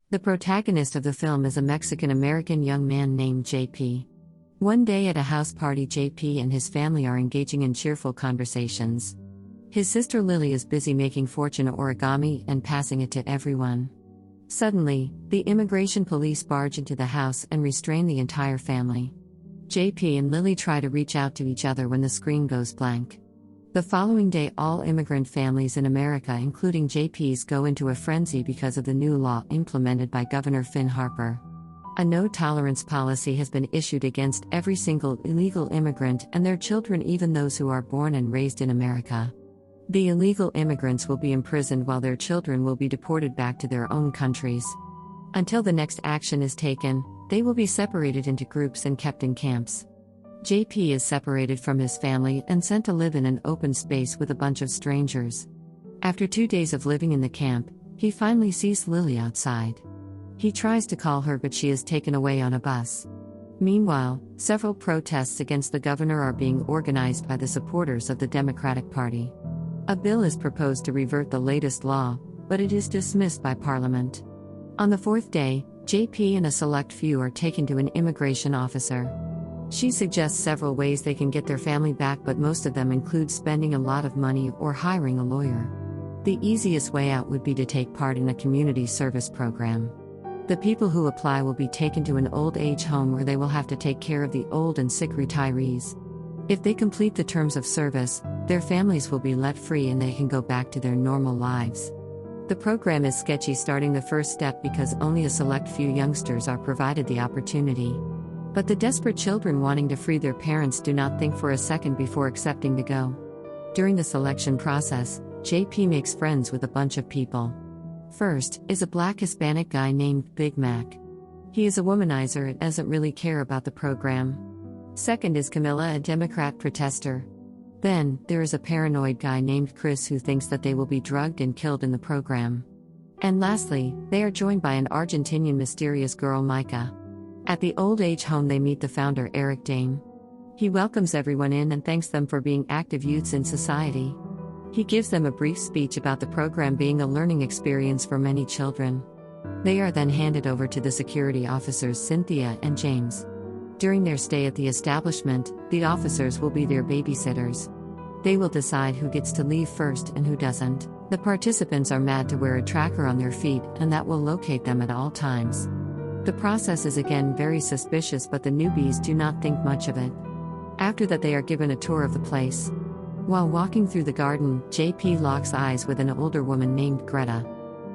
The protagonist of the film is a Mexican-American young man named JP. One day at a house party, JP and his family are engaging in cheerful conversations. His sister Lily is busy making fortune origami and passing it to everyone. Suddenly, the immigration police barge into the house and restrain the entire family. JP and Lily try to reach out to each other when the screen goes blank. The following day, all immigrant families in America, including JP's, go into a frenzy because of the new law implemented by Governor Finn Harper. A no-tolerance policy has been issued against every single illegal immigrant and their children, even those who are born and raised in America. The illegal immigrants will be imprisoned while their children will be deported back to their own countries. Until the next action is taken, they will be separated into groups and kept in camps. JP is separated from his family and sent to live in an open space with a bunch of strangers. After 2 days of living in the camp, he finally sees Lily outside. He tries to call her, but she is taken away on a bus. Meanwhile, several protests against the governor are being organized by the supporters of the Democratic Party. A bill is proposed to revert the latest law, but it is dismissed by Parliament. On the 4th day, JP and a select few are taken to an immigration officer. She suggests several ways they can get their family back, but most of them include spending a lot of money or hiring a lawyer. The easiest way out would be to take part in a community service program. The people who apply will be taken to an old age home where they will have to take care of the old and sick retirees. If they complete the terms of service, their families will be let free and they can go back to their normal lives. The program is sketchy, starting the first step because only a select few youngsters are provided the opportunity. But the desperate children wanting to free their parents do not think for a second before accepting to go. During the selection process, JP makes friends with a bunch of people. First is a black Hispanic guy named Big Mac. He is a womanizer and doesn't really care about the program. Second is Camilla, a Democrat protester. Then, there is a paranoid guy named Chris who thinks that they will be drugged and killed in the program. And lastly, they are joined by an Argentinian mysterious girl, Micah. At the old age home they meet the founder, Eric Dame. He welcomes everyone in and thanks them for being active youths in society. He gives them a brief speech about the program being a learning experience for many children. They are then handed over to the security officers Cynthia and James. During their stay at the establishment, the officers will be their babysitters. They will decide who gets to leave first and who doesn't. The participants are mad to wear a tracker on their feet, and that will locate them at all times. The process is again very suspicious, but the newbies do not think much of it. After that, they are given a tour of the place. While walking through the garden, JP locks eyes with an older woman named Greta.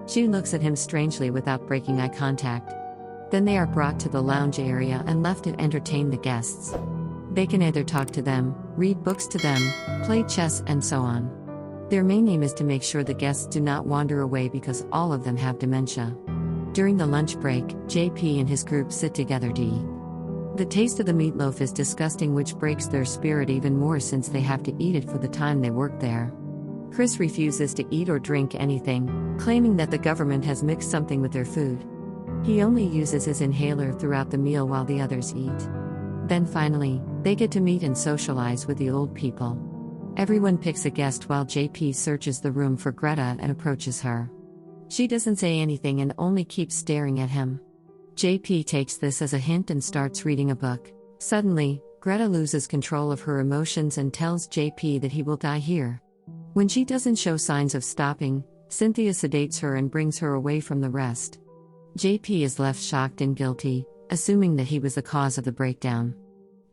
She looks at him strangely without breaking eye contact. Then they are brought to the lounge area and left to entertain the guests. They can either talk to them, read books to them, play chess, and so on. Their main aim is to make sure the guests do not wander away because all of them have dementia. During the lunch break, JP and his group sit together to eat. The taste of the meatloaf is disgusting, which breaks their spirit even more since they have to eat it for the time they work there. Chris refuses to eat or drink anything, claiming that the government has mixed something with their food. He only uses his inhaler throughout the meal while the others eat. Then finally, they get to meet and socialize with the old people. Everyone picks a guest while JP searches the room for Greta and approaches her. She doesn't say anything and only keeps staring at him. JP takes this as a hint and starts reading a book. Suddenly, Greta loses control of her emotions and tells JP that he will die here. When she doesn't show signs of stopping, Cynthia sedates her and brings her away from the rest. JP is left shocked and guilty, assuming that he was the cause of the breakdown.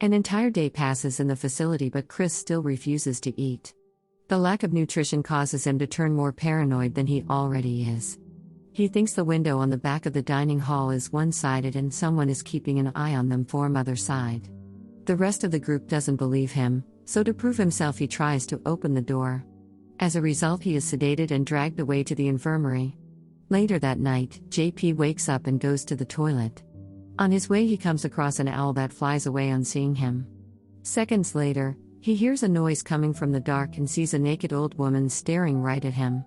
An entire day passes in the facility, but Chris still refuses to eat. The lack of nutrition causes him to turn more paranoid than he already is. He thinks the window on the back of the dining hall is one-sided and someone is keeping an eye on them from other side. The rest of the group doesn't believe him, so to prove himself he tries to open the door. As a result, he is sedated and dragged away to the infirmary. Later that night, JP wakes up and goes to the toilet. On his way, he comes across an owl that flies away on seeing him. Seconds later, he hears a noise coming from the dark and sees a naked old woman staring right at him.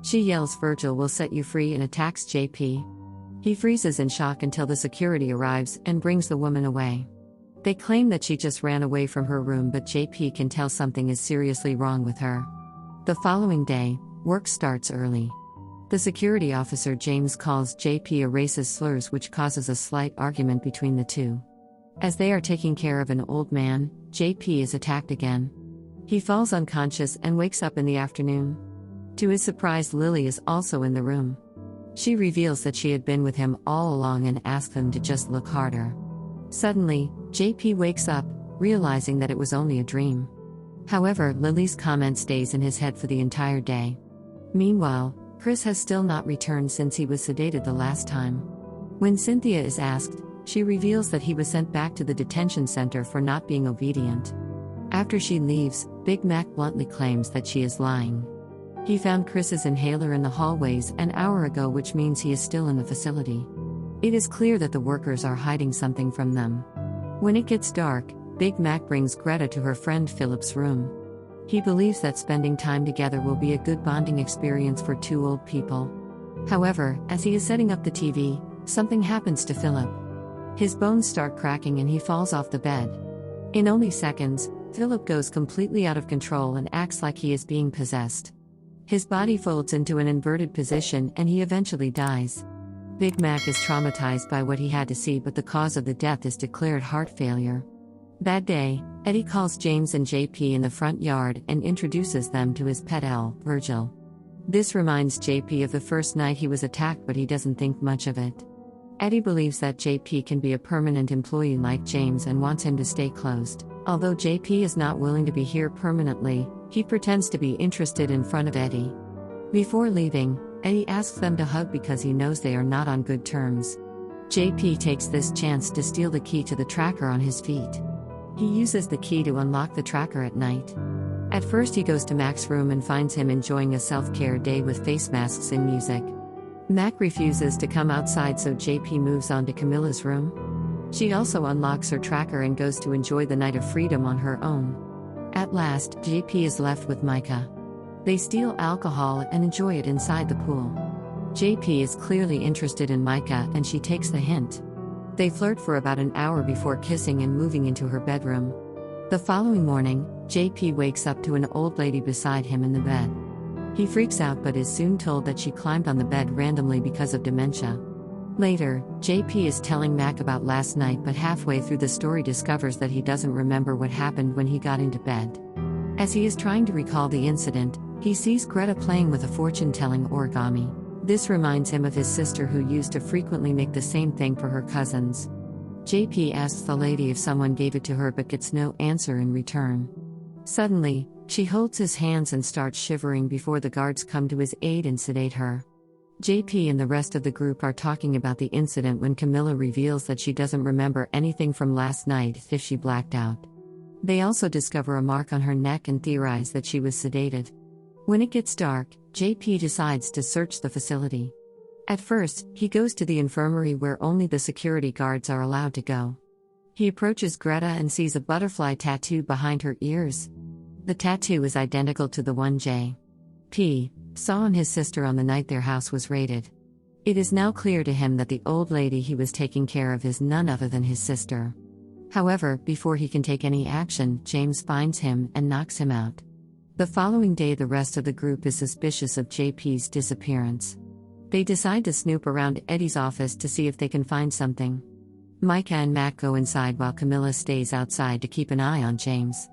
She yells, "Virgil will set you free," and attacks JP. He freezes in shock until the security arrives and brings the woman away. They claim that she just ran away from her room, but JP can tell something is seriously wrong with her. The following day, work starts early. The security officer James calls JP a racist slurs, which causes a slight argument between the two. As they are taking care of an old man, JP is attacked again. He falls unconscious and wakes up in the afternoon. To his surprise, Lily is also in the room. She reveals that she had been with him all along and asks him to just look harder. Suddenly, JP wakes up, realizing that it was only a dream. However, Lily's comment stays in his head for the entire day. Meanwhile, Chris has still not returned since he was sedated the last time. When Cynthia is asked, she reveals that he was sent back to the detention center for not being obedient. After she leaves, Big Mac bluntly claims that she is lying. He found Chris's inhaler in the hallways an hour ago, which means he is still in the facility. It is clear that the workers are hiding something from them. When it gets dark, Big Mac brings Greta to her friend Philip's room. He believes that spending time together will be a good bonding experience for two old people. However, as he is setting up the TV, something happens to Philip. His bones start cracking and he falls off the bed. In only seconds, Philip goes completely out of control and acts like he is being possessed. His body folds into an inverted position and he eventually dies. Big Mac is traumatized by what he had to see, but the cause of the death is declared heart failure. That day, Eddie calls James and JP in the front yard and introduces them to his pet owl, Virgil. This reminds JP of the first night he was attacked, but he doesn't think much of it. Eddie believes that JP can be a permanent employee like James and wants him to stay closed. Although JP is not willing to be here permanently, he pretends to be interested in front of Eddie. Before leaving, Eddie asks them to hug because he knows they are not on good terms. JP takes this chance to steal the key to the tracker on his feet. He uses the key to unlock the tracker at night. At first, he goes to Mac's room and finds him enjoying a self-care day with face masks and music. Mac refuses to come outside, so JP moves on to Camilla's room. She also unlocks her tracker and goes to enjoy the night of freedom on her own. At last, JP is left with Micah. They steal alcohol and enjoy it inside the pool. JP is clearly interested in Micah and she takes the hint. They flirt for about an hour before kissing and moving into her bedroom. The following morning, JP wakes up to an old lady beside him in the bed. He freaks out but is soon told that she climbed on the bed randomly because of dementia. Later, JP is telling Mac about last night, but halfway through the story discovers that he doesn't remember what happened when he got into bed. As he is trying to recall the incident, he sees Greta playing with a fortune-telling origami. This reminds him of his sister, who used to frequently make the same thing for her cousins. JP asks the lady if someone gave it to her but gets no answer in return. Suddenly, she holds his hands and starts shivering before the guards come to his aid and sedate her. JP and the rest of the group are talking about the incident when Camilla reveals that she doesn't remember anything from last night as if she blacked out. They also discover a mark on her neck and theorize that she was sedated. When it gets dark, JP decides to search the facility. At first, he goes to the infirmary where only the security guards are allowed to go. He approaches Greta and sees a butterfly tattoo behind her ears. The tattoo is identical to the one J.P. saw on his sister on the night their house was raided. It is now clear to him that the old lady he was taking care of is none other than his sister. However, before he can take any action, James finds him and knocks him out. The following day, the rest of the group is suspicious of JP's disappearance. They decide to snoop around Eddie's office to see if they can find something. Micah and Mac go inside while Camilla stays outside to keep an eye on James.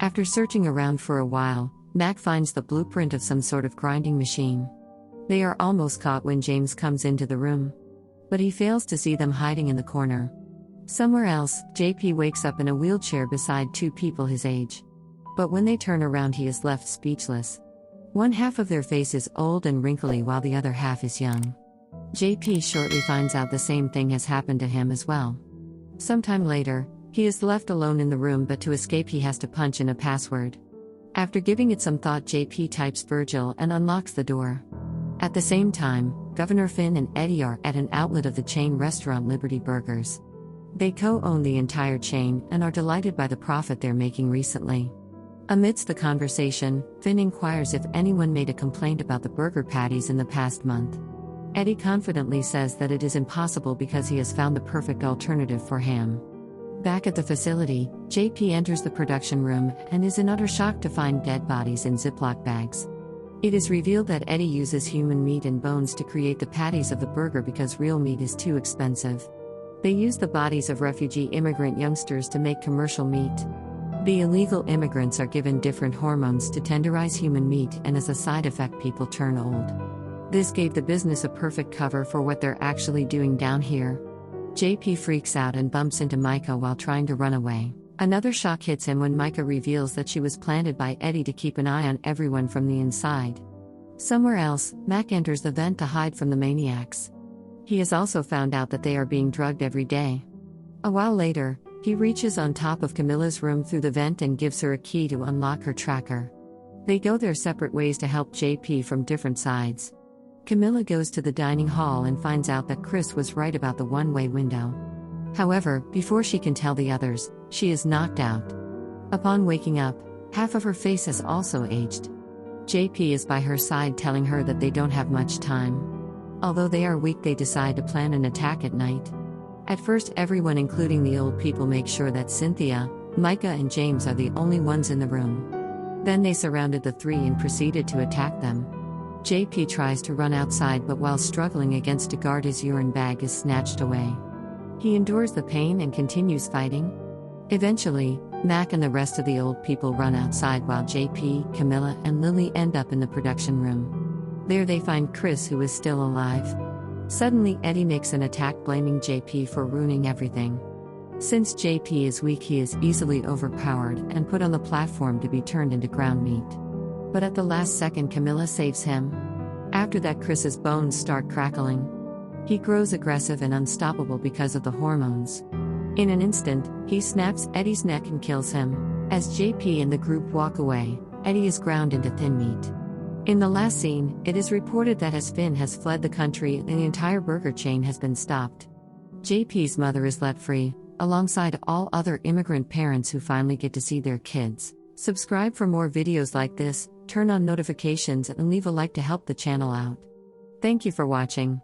After searching around for a while, Mac finds the blueprint of some sort of grinding machine. They are almost caught when James comes into the room. But he fails to see them hiding in the corner. Somewhere else, JP wakes up in a wheelchair beside two people his age. But when they turn around, he is left speechless. One half of their face is old and wrinkly while the other half is young. JP shortly finds out the same thing has happened to him as well. Sometime later, he is left alone in the room, but to escape he has to punch in a password. After giving it some thought, JP types Virgil and unlocks the door. At the same time, Governor Finn and Eddie are at an outlet of the chain restaurant Liberty Burgers. They co-own the entire chain and are delighted by the profit they're making recently. Amidst the conversation, Finn inquires if anyone made a complaint about the burger patties in the past month. Eddie confidently says that it is impossible because he has found the perfect alternative for ham. Back at the facility, JP enters the production room and is in utter shock to find dead bodies in Ziploc bags. It is revealed that Eddie uses human meat and bones to create the patties of the burger because real meat is too expensive. They use the bodies of refugee immigrant youngsters to make commercial meat. The illegal immigrants are given different hormones to tenderize human meat, and as a side effect, people turn old. This gave the business a perfect cover for what they're actually doing down here. JP freaks out and bumps into Micah while trying to run away. Another shock hits him when Micah reveals that she was planted by Eddie to keep an eye on everyone from the inside. Somewhere else, Mac enters the vent to hide from the maniacs. He has also found out that they are being drugged every day. A while later, he reaches on top of Camilla's room through the vent and gives her a key to unlock her tracker. They go their separate ways to help JP from different sides. Camilla goes to the dining hall and finds out that Chris was right about the one-way window. However, before she can tell the others, she is knocked out. Upon waking up, half of her face has also aged. JP is by her side telling her that they don't have much time. Although they are weak, they decide to plan an attack at night. At first, everyone including the old people make sure that Cynthia, Micah and James are the only ones in the room. Then they surrounded the three and proceeded to attack them. JP tries to run outside, but while struggling against a guard, his urine bag is snatched away. He endures the pain and continues fighting. Eventually, Mac and the rest of the old people run outside while JP, Camilla, and Lily end up in the production room. There they find Chris, who is still alive. Suddenly, Eddie makes an attack, blaming JP for ruining everything. Since JP is weak, he is easily overpowered and put on the platform to be turned into ground meat. But at the last second, Camilla saves him. After that, Chris's bones start crackling. He grows aggressive and unstoppable because of the hormones. In an instant, he snaps Eddie's neck and kills him. As JP and the group walk away, Eddie is ground into thin meat. In the last scene, it is reported that as Finn has fled the country and the entire burger chain has been stopped. JP's mother is let free, alongside all other immigrant parents who finally get to see their kids. Subscribe for more videos like this, turn on notifications and leave a like to help the channel out. Thank you for watching.